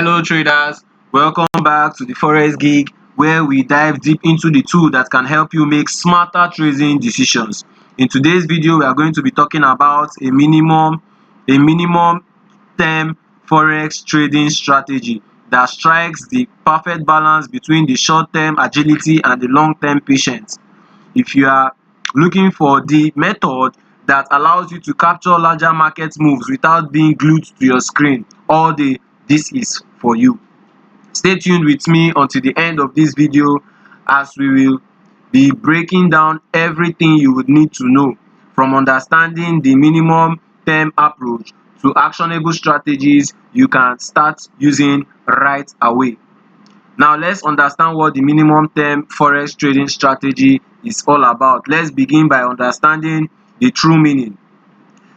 Hello traders, welcome back to the Forex Gig where we dive deep into the tool that can help you make smarter trading decisions. In today's video, we are going to be talking about a minimum term Forex trading strategy that strikes the perfect balance between the short-term agility and the long-term patience. If you are looking for the method that allows you to capture larger market moves without being glued to your screen all day, this is for you. Stay tuned with me until the end of this video as we will be breaking down everything you would need to know, from understanding the minimum term approach to actionable strategies you can start using right away. Now let's understand what the minimum term forex trading strategy is all about. Let's begin by understanding the true meaning.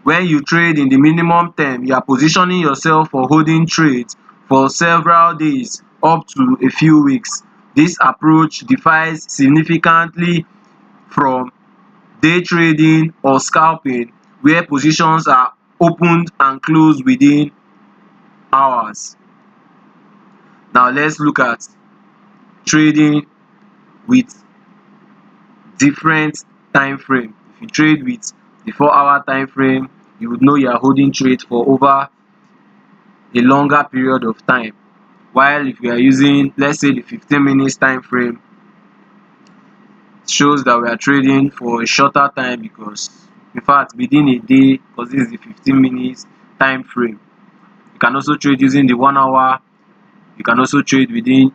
When you trade in the minimum term, you are positioning yourself for holding trades for several days up to a few weeks. This approach differs significantly from day trading or scalping, where positions are opened and closed within hours. Now let's look at trading with different time frame. If you trade with the 4-hour time frame, you would know you are holding trade for over a longer period of time, while if you are using, let's say, the 15 minutes time frame, it shows that we are trading for a shorter time, because in fact within a day, because this is the 15 minutes time frame. You can also trade using the 1 hour, you can also trade within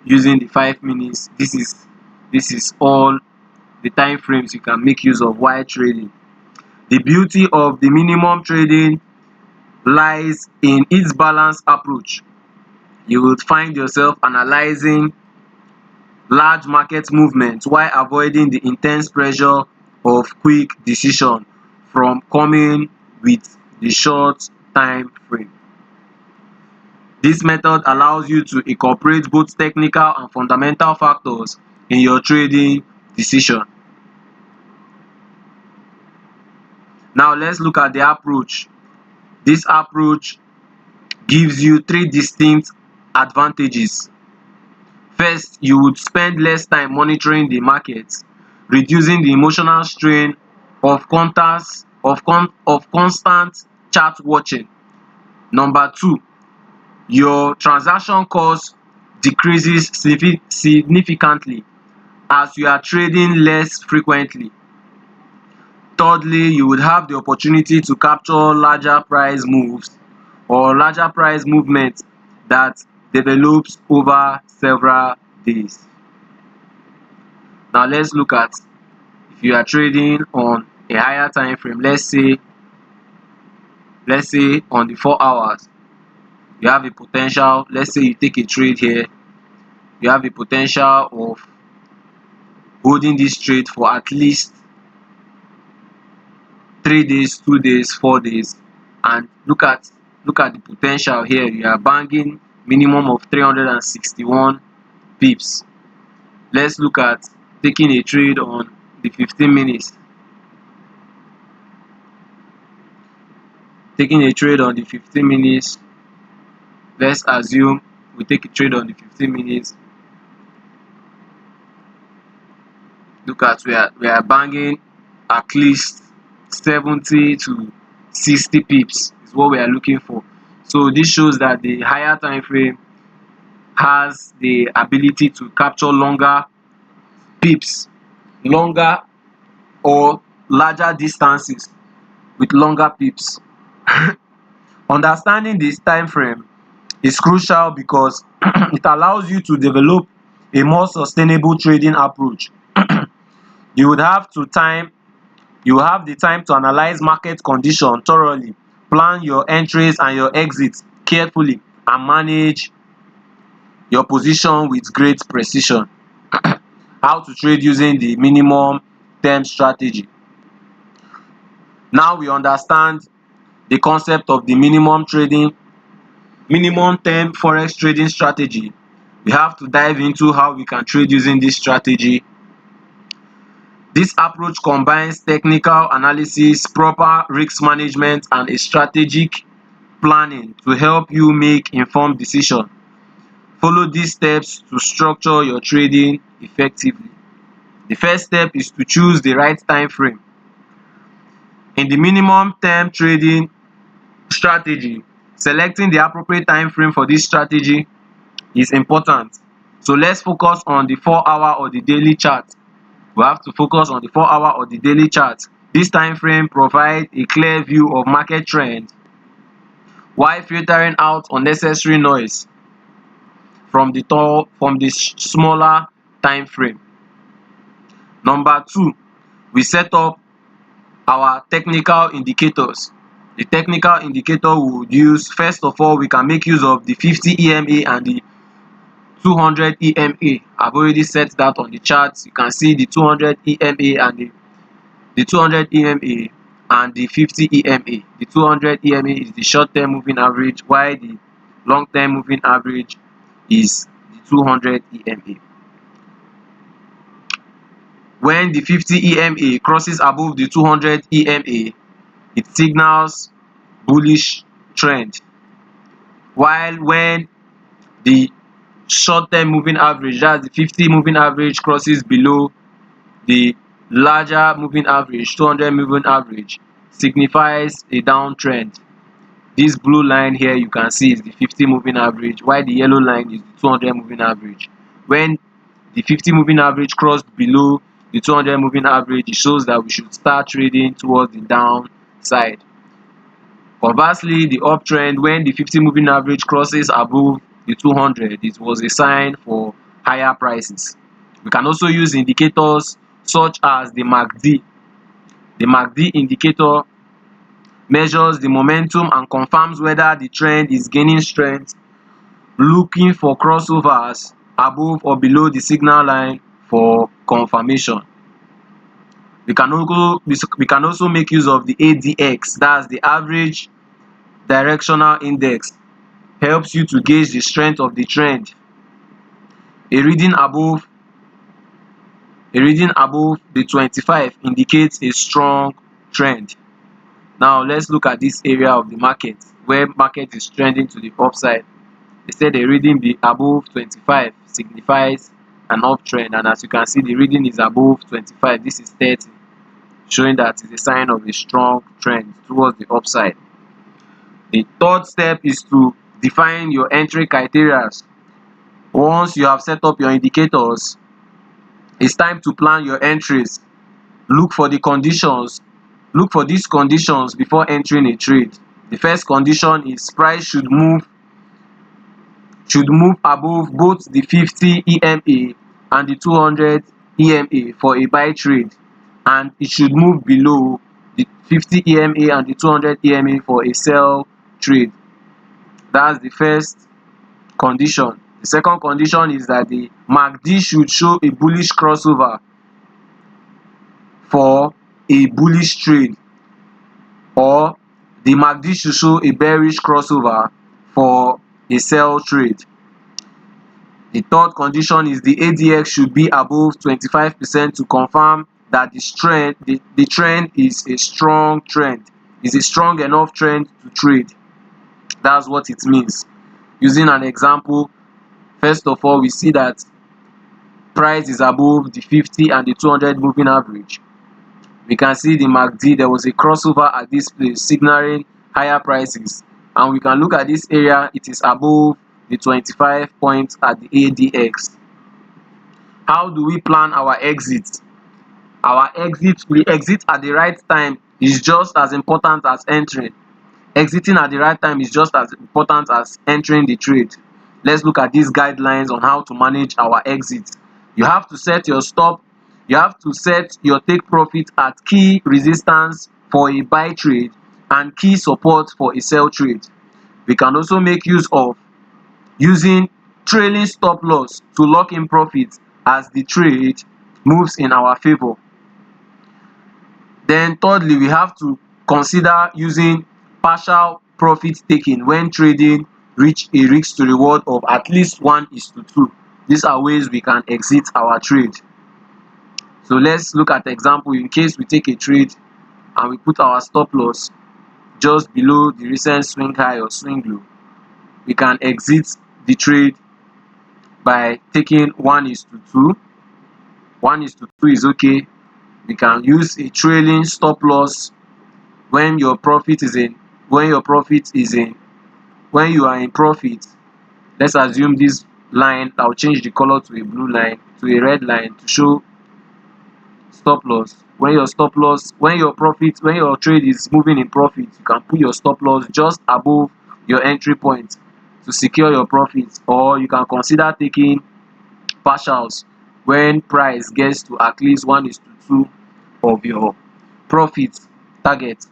using the 5 minutes. This is all the time frames you can make use of while trading. The beauty of the minimum trading lies in its balanced approach. You will find yourself analyzing large market movements while avoiding the intense pressure of quick decision from coming with the short time frame. This method allows you to incorporate both technical and fundamental factors in your trading decision. Now let's look at the approach. This approach gives you three distinct advantages. First, you would spend less time monitoring the market, reducing the emotional strain of constant chart watching. Number two, your transaction cost decreases significantly as you are trading less frequently. Thirdly, you would have the opportunity to capture larger price moves or larger price movements that develops over several days. Now let's look at, if you are trading on a higher time frame, let's say on the 4 hours, you have a potential, let's say you take a trade here, you have a potential of holding this trade for at least 3 days, 2 days, 4 days, and look at the potential here. You are banging minimum of 361 pips. Let's look at taking a trade on the 15 minutes. Taking a trade on the 15 minutes, let's assume we take a trade on the 15 minutes. Look at, we are banging at least 70 to 60 pips is what we are looking for. So this shows that the higher time frame has the ability to capture longer pips, longer or larger distances with longer pips. Understanding this time frame is crucial because it allows you to develop a more sustainable trading approach. You would have to time You have the time to analyze market condition thoroughly, plan your entries and your exits carefully, and manage your position with great precision. How to trade using the minimum term strategy. Now we understand the concept of the minimum term forex trading strategy. We have to dive into how we can trade using this strategy. This approach combines technical analysis, proper risk management, and a strategic planning to help you make informed decisions. Follow these steps to structure your trading effectively. The first step is to choose the right time frame. In the minimum term trading strategy, selecting the appropriate time frame for this strategy is important. So let's focus on the 4-hour or the daily chart. We have to focus on the 4-hour or the daily chart. This time frame provides a clear view of market trends while filtering out unnecessary noise from the smaller time frame. Number 2, we set up our technical indicators. The technical indicator we would use, first of all, we can make use of the 50 EMA and the 200 EMA. I've already set that on the chart. You can see the 200 EMA and the 200 EMA and the 50 EMA. The 200 EMA is the short-term moving average, while the long-term moving average is the 200 EMA. When the 50 EMA crosses above the 200 EMA, it signals bullish trend, while when the short-term moving average, that's the 50 moving average, crosses below the larger moving average, 200 moving average, signifies a downtrend. This blue line here you can see is the 50 moving average, while the yellow line is the 200 moving average. When the 50 moving average crossed below the 200 moving average, it shows that we should start trading towards the downside. Conversely, the uptrend, when the 50 moving average crosses above the 200, it was a sign for higher prices. We can also use indicators such as the MACD. The MACD indicator measures the momentum and confirms whether the trend is gaining strength, looking for crossovers above or below the signal line for confirmation. We can also make use of the ADX, that's the average directional index. Helps you to gauge the strength of the trend. A reading above the 25 indicates a strong trend. Now let's look at this area of the market where market is trending to the upside. They said a reading be above 25 signifies an uptrend, and as you can see, the reading is above 25. This is 30, showing that it's a sign of a strong trend towards the upside. The third step is to define your entry criteria. Once you have set up your indicators, it's time to plan your entries. Look for these conditions before entering a trade. The first condition is price should move above both the 50 EMA and the 200 EMA for a buy trade, and it should move below the 50 EMA and the 200 EMA for a sell trade. That's the first condition. The second condition is that the MACD should show a bullish crossover for a bullish trade, or the MACD should show a bearish crossover for a sell trade. The third condition is the ADX should be above 25% to confirm that the trend is a strong trend, is a strong enough trend to trade. That's what it means. Using an example, first of all, we see that price is above the 50 and the 200 moving average. We can see the MACD, there was a crossover at this place signaling higher prices, and we can look at this area, it is above the 25 points at the ADX. How do we plan our exit? We exit at the right time is just as important as entering. Exiting at the right time is just as important as entering the trade. Let's look at these guidelines on how to manage our exit. You have to set your stop. You have to set your take profit at key resistance for a buy trade and key support for a sell trade. We can also make use of using trailing stop loss to lock in profits as the trade moves in our favor. Then thirdly, we have to consider using partial profit taking when trading reach a risk to reward of at least 1:2. These are ways we can exit our trade. So let's look at the example. In case we take a trade and we put our stop loss just below the recent swing high or swing low, we can exit the trade by taking 1:2. 1:2 is okay. We can use a trailing stop loss when your profit is in when your profit is in when you are in profit. Let's assume this line, I'll change the color to a blue line, to a red line, to show stop loss. When your trade is moving in profit, you can put your stop loss just above your entry point to secure your profit, or you can consider taking partials when price gets to at least 1:2 of your profit target.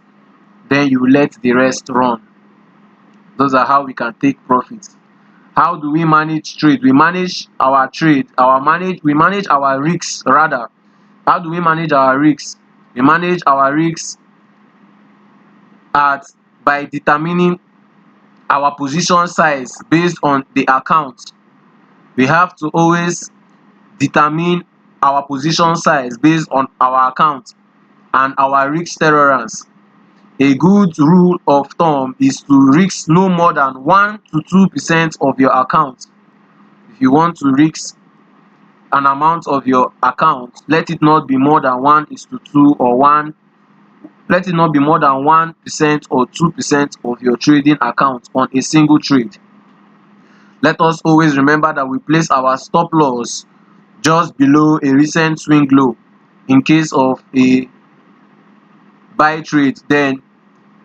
Then you let the rest run. Those are how we can take profit. How do we manage trade? We manage our trade, we manage our risks rather. How do we manage our risks? We manage our risks at by determining our position size based on the account. We have to always determine our position size based on our account and our risk tolerance. A good rule of thumb is to risk no more than 1 to 2% of your account. If you want to risk an amount of your account, let it not be more than 1:2 or 1 let it not be more than 1% or 2% of your trading account on a single trade. Let us always remember that we place our stop loss just below a recent swing low in case of a buy trade. Then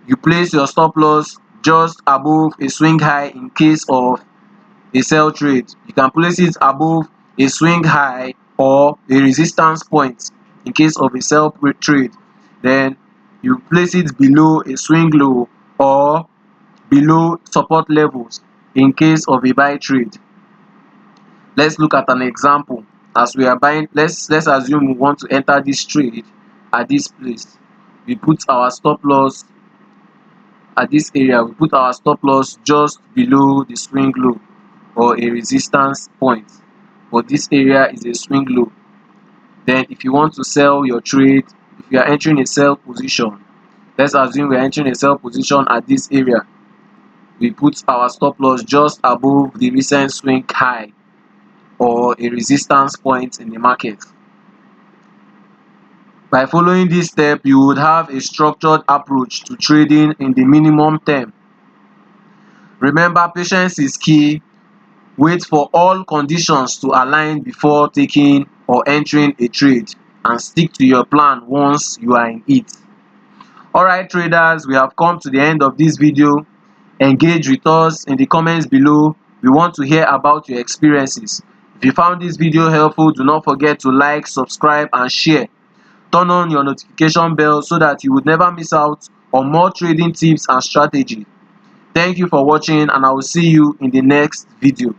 you place your stop loss just above a swing high in case of a sell trade. You can place it above a swing high or a resistance point in case of a sell trade. Then you place it below a swing low or below support levels in case of a buy trade. Let's look at an example. As we are buying, let's assume we want to enter this trade at this place. We put our stop loss at this area. We put our stop loss just below the swing low or a resistance point, but this area is a swing low. Then if you want to sell your trade, if you are entering a sell position, let's assume we are entering a sell position at this area. We put our stop loss just above the recent swing high or a resistance point in the market. By following this step, you would have a structured approach to trading in the minimum term. Remember, patience is key. Wait for all conditions to align before taking or entering a trade, and stick to your plan once you are in it. Alright traders, we have come to the end of this video. Engage with us in the comments below. We want to hear about your experiences. If you found this video helpful, do not forget to like, subscribe and share. Turn on your notification bell so that you would never miss out on more trading tips and strategy. Thank you for watching, and I will see you in the next video.